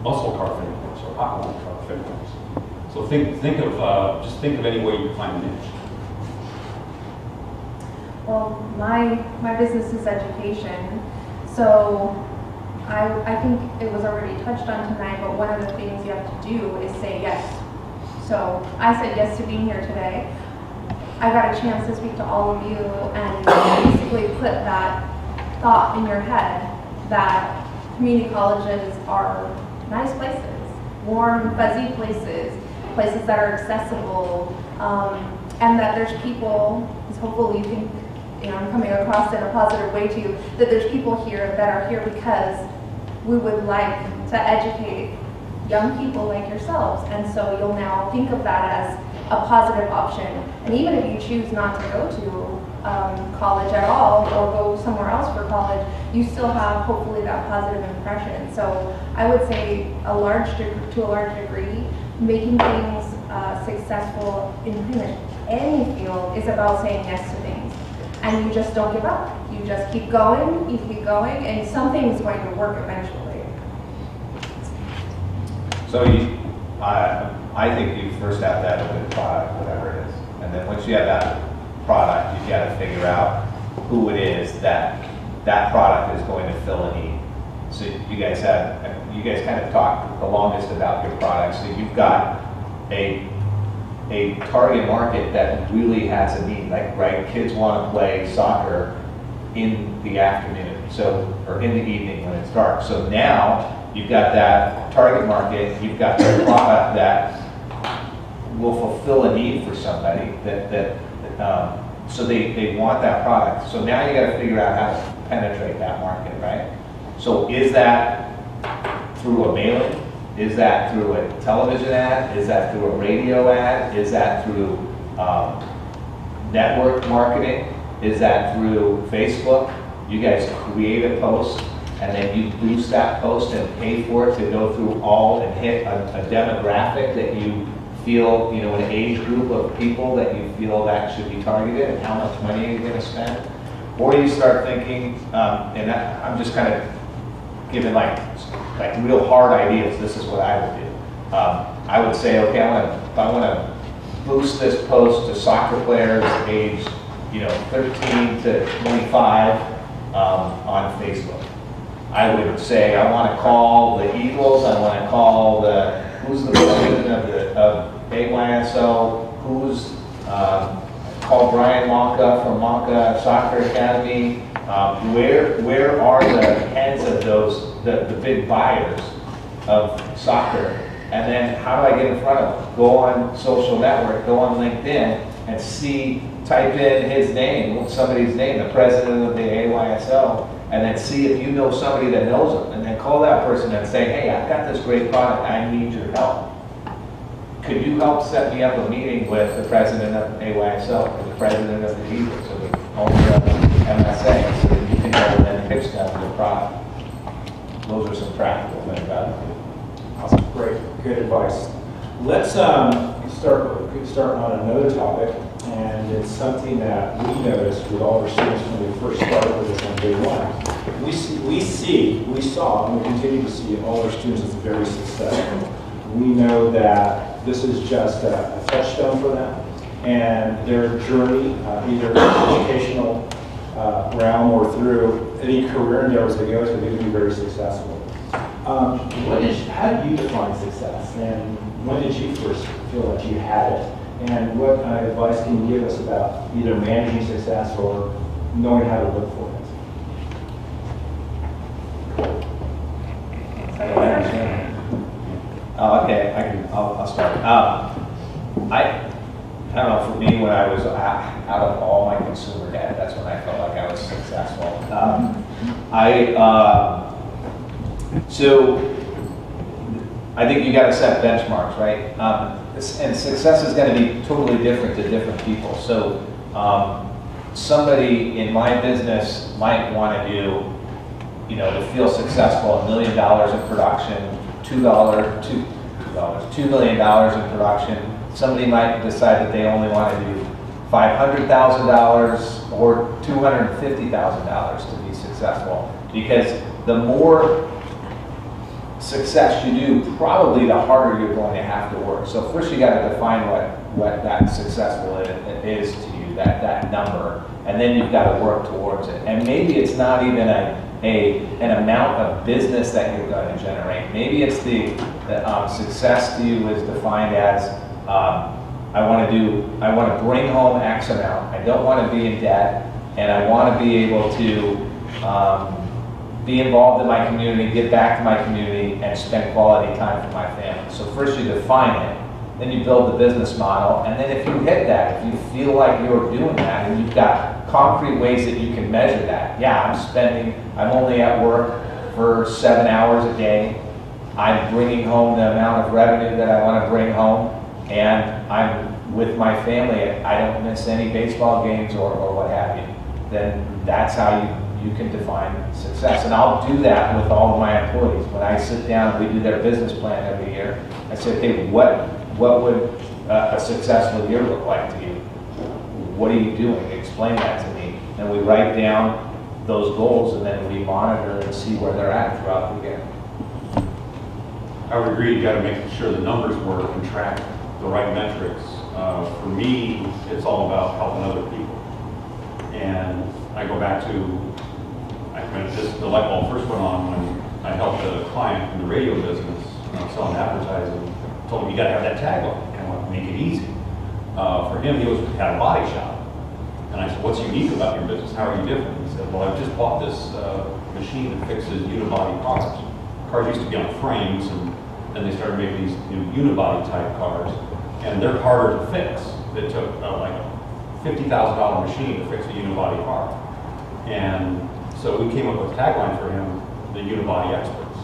muscle car fanatics or hot line car fanatics. So just think of any way you can find a niche. Well, my business is education, so I think it was already touched on tonight, but one of the things you have to do is say yes. So I said yes to being here today. I got a chance to speak to all of you and basically put that thought in your head that community colleges are nice places, warm, fuzzy places, places that are accessible, and that there's people, hopefully you think, I'm coming across in a positive way to you, that there's people here that are here because we would like to educate young people like yourselves. And so you'll now think of that as a positive option. And even if you choose not to go to college at all or go somewhere else for college, you still have hopefully that positive impression. So I would say to a large degree, making things successful in pretty much any field is about saying yes to things. And you just don't give up. You just keep going, and something is going to work eventually. So I think you first have to have a good product, whatever it is. And then once you have that product, you've got to figure out who it is that product is going to fill a need. So you guys kind of talked the longest about your product. So you've got a target market that really has a need, like, right, kids want to play soccer in the afternoon, or in the evening when it's dark. So now you've got that target market, you've got the product that will fulfill a need for somebody so they want that product. So now you got to figure out how to penetrate that market, right? So is that through a mailing? Is that through a television ad? Is that through a radio ad? Is that through network marketing? Is that through Facebook? You guys create a post and then you boost that post and pay for it to go through all and hit a demographic that you feel, an age group of people that you feel that should be targeted, and how much money are you going to spend? Or you start thinking, I'm just kind of giving like real hard ideas. This is what I would do. I would say, okay, I want to boost this post to soccer players aged 13 to 25 on Facebook. I would say I want to call the Eagles. I want to call who's the president of AYSO, who's call Brian Monka from Monka Soccer Academy. Where are the heads of the big buyers of soccer? And then how do I get in front of them? Go on social network, go on LinkedIn, and type in his name, somebody's name, the president of the AYSO, and then see if you know somebody that knows them, and then call that person and say, hey, I've got this great product, I need your help. Could you help set me up a meeting with the president of AYSO, or the president of the Eagles, or the owner of MSA, so that you can go and pitch them the product? Those are some practical things about it. Awesome, great, good advice. Let's start on another topic, and it's something that we noticed with all our students when we first started with this on day one. We saw, and we continue to see all our students as very successful. We know that this is just a touchstone for them, and their journey, either in the educational realm or through any career endeavors they go through, they can be very successful. How do you define success, and when did you first feel that you had it? And what advice can you give us about either managing success or knowing how to look for it? Okay, I'll start. I don't know, for me, when I was out of all my consumer debt, that's when I felt like I was successful. So I think you got to set benchmarks, right? And success is going to be totally different to different people. So somebody in my business might want to do, to feel successful, $1 million in production, $2 million in production. Somebody might decide that they only want to do $500,000 or $250,000 to be successful. Because the more success you do, probably the harder you're going to have to work. So first you got to define what that successful is to you, that number, and then you've got to work towards it. And maybe it's not even an amount of business that you're going to generate. Maybe it's the success to you is defined as I want to bring home X amount. I don't want to be in debt, and I want to be able to be involved in my community, give back to my community, and spend quality time for my family. So first you define it, then you build the business model, and then if you hit that, if you feel like you're doing that, and you've got concrete ways that you can measure that. Yeah, I'm only at work for 7 hours a day. I'm bringing home the amount of revenue that I want to bring home, and I'm with my family. I don't miss any baseball games or what have you. Then that's how you can define success. And I'll do that with all of my employees. When I sit down and we do their business plan every year, I say, okay, what would a successful year look like to you? What are you doing? Explain that to me. And we write down those goals, and then we monitor and see where they're at throughout the year. I would agree, you got to make sure the numbers work and track the right metrics. For me, it's all about helping other people. And I go back to, the light bulb first went on when I helped a client in the radio business, selling advertising. Told him, you got to have that tagline, kind of make it easy. For him, he had a body shop. And I said, what's unique about your business? How are you different? He said, well, I've just bought this machine that fixes unibody cars. Cars used to be on frames, and then they started making these unibody type cars. And they're harder to fix. It took like a $50,000 machine to fix a unibody car. And so we came up with a tagline for him, the unibody experts.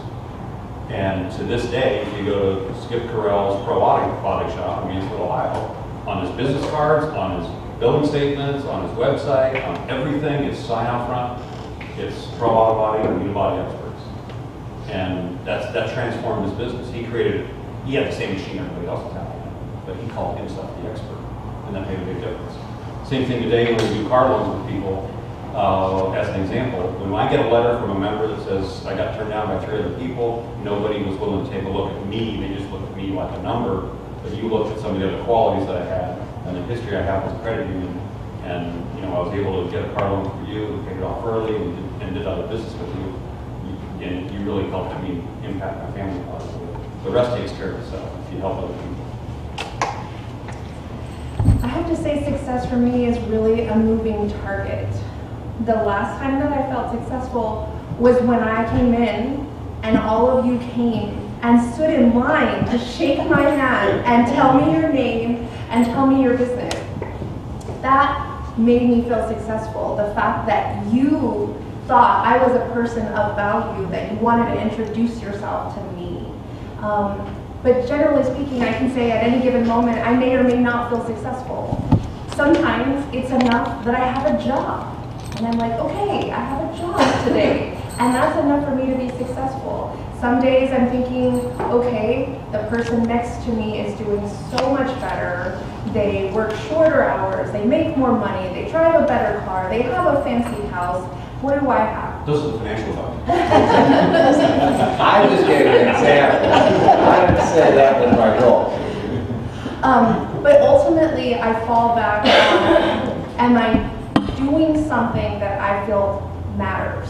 And to this day, if you go to Skip Carell's Pro Body Shop in Mansfield, Ohio, on his business cards, on his billing statements, on his website, on everything, his sign out front, it's Pro Auto Body and Unibody Experts. And that transformed his business. He had the same machine everybody else was having, but he called himself the expert, and that made a big difference. Same thing today when we do car loans with people. As an example, when I get a letter from a member that says, I got turned down by 3 other people, nobody was willing to take a look at me, they just looked at me like a number, but you looked at some of the other qualities that I had, and the history I have with the credit union, and I was able to get a car loan for you, and paid it off early, and did other business with you, and you really helped me impact my family positively. The rest takes care of itself if you help other people. I have to say success for me is really a moving target. The last time that I felt successful was when I came in and all of you came and stood in line to shake my hand and tell me your name and tell me your business. That made me feel successful. The fact that you thought I was a person of value, that you wanted to introduce yourself to me. But generally speaking, I can say at any given moment, I may or may not feel successful. Sometimes it's enough that I have a job. And I'm like, okay, I have a job today. And that's enough for me to be successful. Some days I'm thinking, okay, the person next to me is doing so much better. They work shorter hours, they make more money, they drive a better car, they have a fancy house. What do I have? Those are the financial values. I just gave an example. I didn't say that was my goal. But ultimately, I fall back on, am I doing something that I feel matters?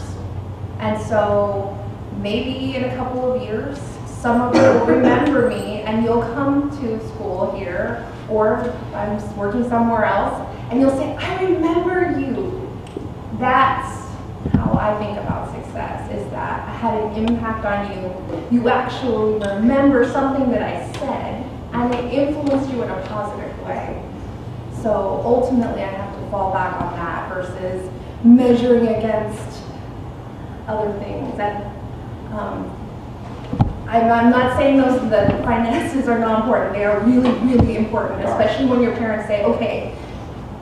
And so maybe in a couple of years, some of you will remember me and you'll come to school here, or I'm working somewhere else, and you'll say, I remember you. That's how I think about success, is that I had an impact on you. You actually remember something that I said, and it influenced you in a positive way. So ultimately, I have to fall back on that versus measuring against other things. And I'm not saying the finances are not important. They are really, really important, especially when your parents say, okay,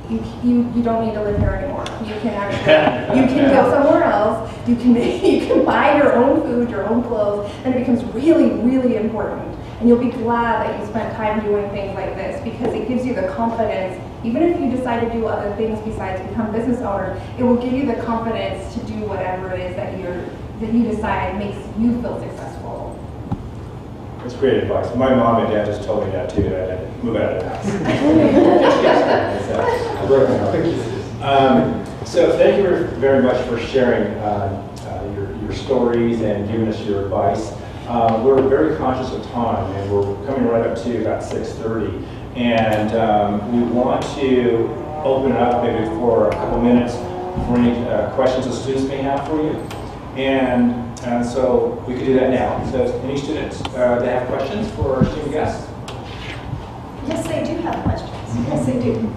you don't need to live here anymore. You can actually, you can go somewhere else. You can buy your own food, your own clothes, and it becomes really, really important. And you'll be glad that you spent time doing things like this because it gives you the confidence. Even if you decide to do other things besides become business owner, it will give you the confidence to do whatever it is that you decide makes you feel successful. That's great advice. My mom and dad just told me that too, that I had to move out of the house. So thank you very much for sharing your stories and giving us your advice. We're very conscious of time, and we're coming right up to about 6:30. And we want to open it up maybe for a couple minutes for any questions the students may have for you. And so we could do that now. So any students that have questions for our student guests? Yes, they do have questions. Yes, they do.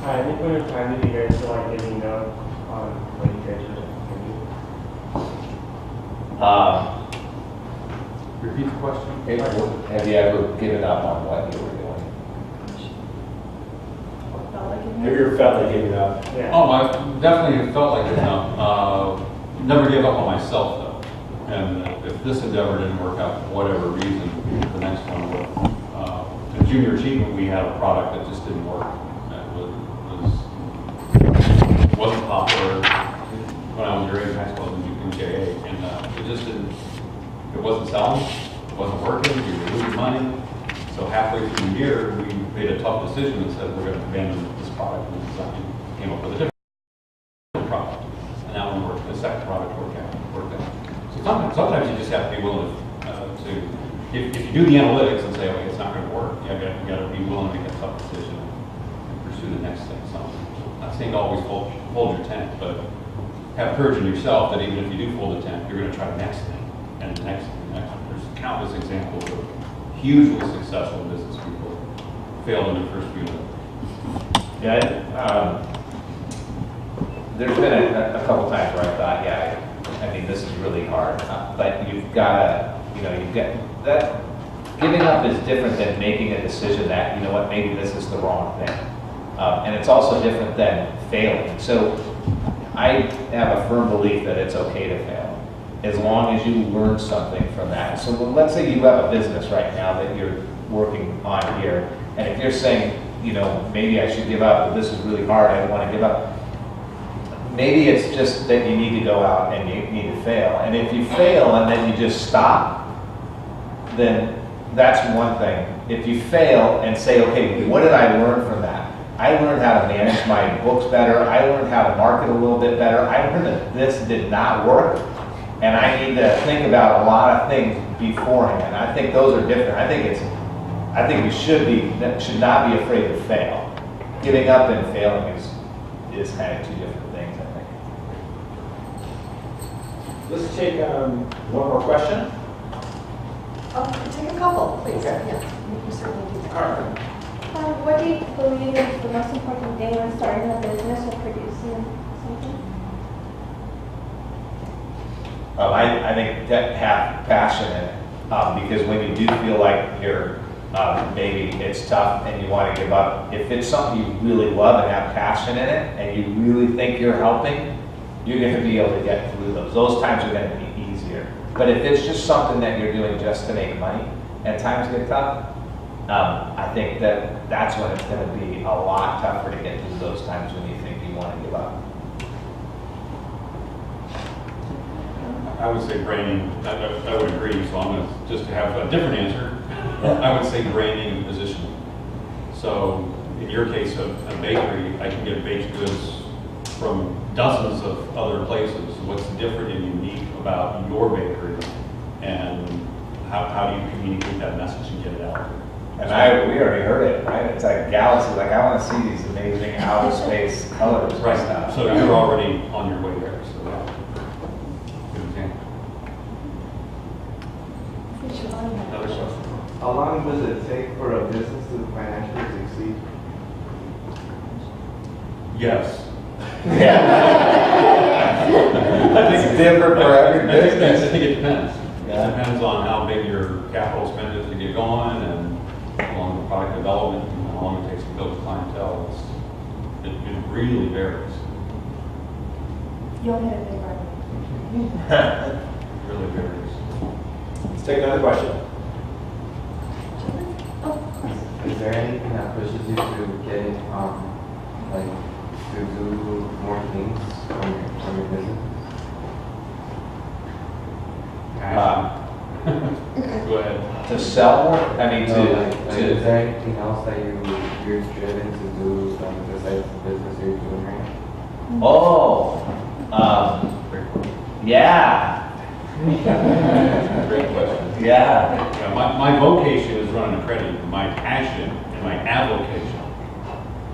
I think when you're trying to be here to like giving note on what you guys are doing. Repeat the question. Have you ever given up on what you were doing? Have you ever felt like giving up? Yeah. Oh, I definitely have felt like it now. Never gave up on myself though. And if this endeavor didn't work out for whatever reason, the next one would. In junior achievement, we had a product that just didn't work. That wasn't popular when I was your age in high school in JA, and it just didn't. It wasn't selling. It wasn't working. We were losing money. So halfway through the year, we made a tough decision and said we're going to abandon this product and design. Came up with a different product, and that one worked. The second product worked out. So sometimes you just have to be willing to if you do the analytics and say, okay, it's not going to work, you got to be willing to make a tough decision and pursue the next thing. So I'm not saying to always hold your tent, but have courage in yourself that even if you do fold the tent, you're going to try the next thing and the next thing. There's countless examples of hugely successful business people failed in their first few months. Yeah, there's been a couple times where I thought, yeah, I mean, this is really hard, but you've got to, you get that. Giving up is different than making a decision that, you know what, maybe this is the wrong thing. And it's also different than failing. So I have a firm belief that it's okay to fail, as long as you learn something from that. So let's say you have a business right now that you're working on here, and if you're saying, maybe I should give up, but this is really hard, I don't want to give up. Maybe it's just that you need to go out and you need to fail. And if you fail and then you just stop, then that's one thing. If you fail and say, okay, what did I learn from that? I learned how to manage my books better. I learned how to market a little bit better. I learned that this did not work, and I need to think about a lot of things beforehand. I think those are different. I think we should not be afraid to fail. Giving up and failing is kind of two different things, I think. Let's take one more question. Take a couple, please. Yeah, you certainly do. What do you believe is the most important thing when starting a business or producing something? I think that have passion in it, because when you do feel like you're maybe it's tough and you want to give up, if it's something you really love and have passion in it, and you really think you're helping, you're going to be able to get through those. Those times are going to be easier. But if it's just something that you're doing just to make money, and times get tough, I think that's when it's going to be a lot tougher to get through those times when you think you want to give up. I would say branding. I would agree. So I'm going to just to have a different answer. I would say branding and positioning. So in your case of a bakery, I can get baked goods from dozens of other places. What's different and unique about your bakery, and how do you communicate that message and get it out there? And we already heard it, right? It's like galaxy. Like, I want to see these amazing outer space colors and stuff. So you're already on your way there. So yeah. Good example. Another question. How long does it take for a business to financially succeed? Yes. Yeah. I think it's different for every business. I think it depends. Yeah. depends on how big your capital spend is to get going and how long the product development and how long it takes to build clientele. It really varies. You'll hit a big one. It really varies. Let's take another question. Is there anything that pushes you to get, like, to do more things from your business? Go ahead. To sell more, I mean, Is there anything else that you're driven to do besides the business you're doing right now? oh, yeah, Great question. yeah. Yeah, my vocation is running a credit union. My passion and my avocation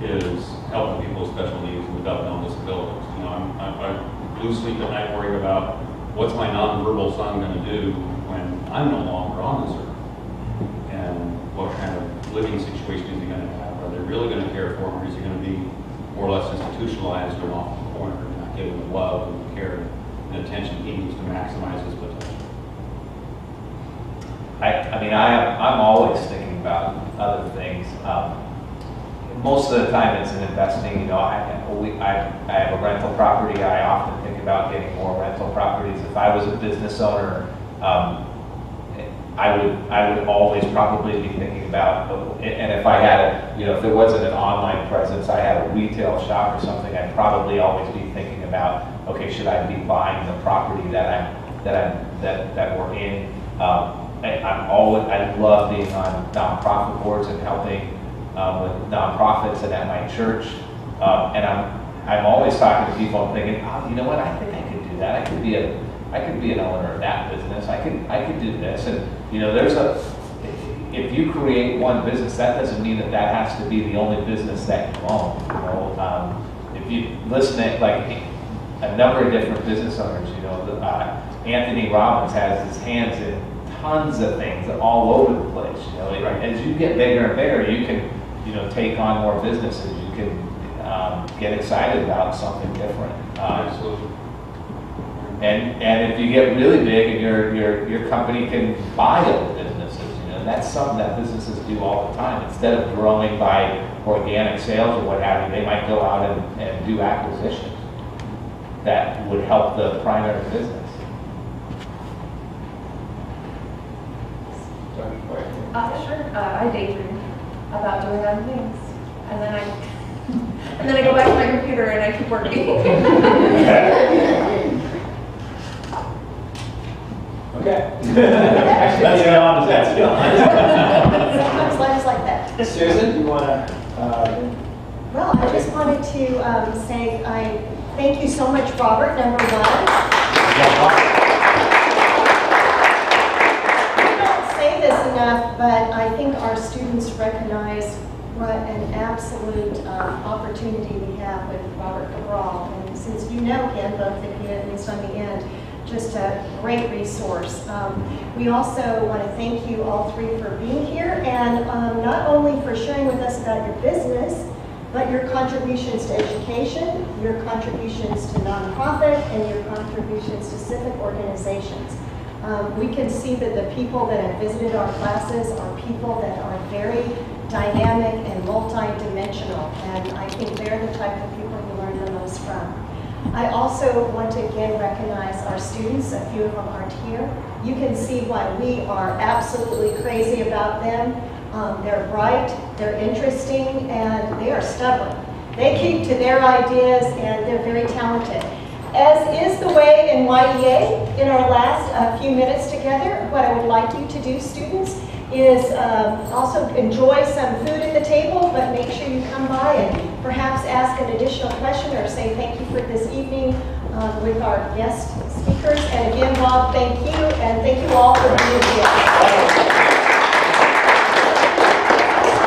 is helping people with special needs and developmental disabilities. You know, I lose sleep at night worrying about what's my nonverbal son going to do when I'm no longer on this earth, and what kind of living situation is he going to have? Are they really going to care for him, or is he going to be more or less institutionalized or off the corner and not giving the love and the care and attention he needs to maximize his potential? I mean, I'm always thinking about other things. Most of the time it's in investing. You know, I have a rental property. I often think about getting more rental properties. If I was a business owner, I would always probably be thinking about, and if I had if there wasn't an online presence, I had a retail shop or something, I'd probably always be thinking about, okay, should I be buying the property that we're in? I love being on nonprofit boards and helping with nonprofits and at my church, and I'm always talking to people and thinking, oh, you know what? I think I could do that. I could be an owner of that business. I could do this, and if you create one business, that doesn't mean that has to be the only business that you own. You know, if you listen to like a number of different business owners, Anthony Robbins has his hands in tons of things all over the place. You know, as you get bigger and bigger, you can take on more businesses. You can get excited about something different. Absolutely. And if you get really big, and your company can buy other businesses, and that's something that businesses do all the time. Instead of growing by organic sales or what have you, they might go out and do acquisitions that would help the primary business. Sure. I daydream about doing other things, and then I go back to my computer and I keep working. Okay. That's John. That's John. Sometimes life's like that. Susan, you want to? Well, I just wanted to say I thank you so much, Robert, number one. I don't say this enough, but I think our students recognize what an absolute opportunity we have with Robert Cabral. And since you know him, both of you, at least on the end, just a great resource. We also want to thank you all three for being here, and not only for sharing with us about your business, but your contributions to education, your contributions to nonprofit, and your contributions to civic organizations. We can see that the people that have visited our classes are people that are very dynamic and multi-dimensional, and I think they're the type of people you learn the most from. I also want to again recognize our students. A few of them aren't here. You can see why we are absolutely crazy about them. They're bright, they're interesting, and they are stubborn. They keep to their ideas, and they're very talented. As is the way in YEA, in our last few minutes together, what I would like you to do, students, is also enjoy some food at the table, but make sure you come by and perhaps ask an additional question or say thank you for this evening with our guest speakers. And again, Bob, thank you, and thank you all for being here.